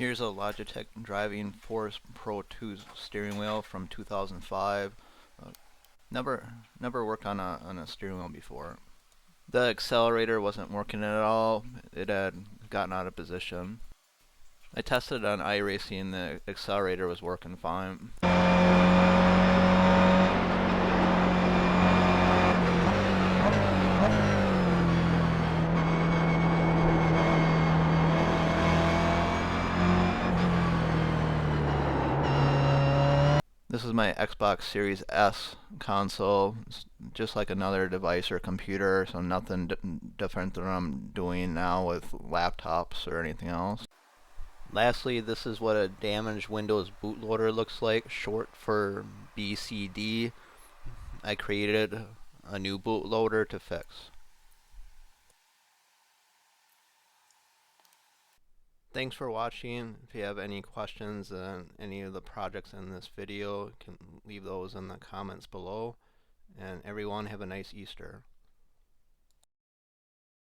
Here's a Logitech Driving Force Pro 2 steering wheel from 2005. Never worked on a steering wheel before. The accelerator wasn't working at all. It had gotten out of position. I tested it on Iracing. The accelerator was working fine. This is my Xbox Series S console. It's just like another device or computer, so nothing different than I'm doing now with laptops or anything else. Lastly, this is what a damaged Windows bootloader looks like, short for BCD. I created a new bootloader to fix. Thanks for watching. If you have any questions on any of the projects in this video, you can leave those in the comments below. And everyone have a nice Easter.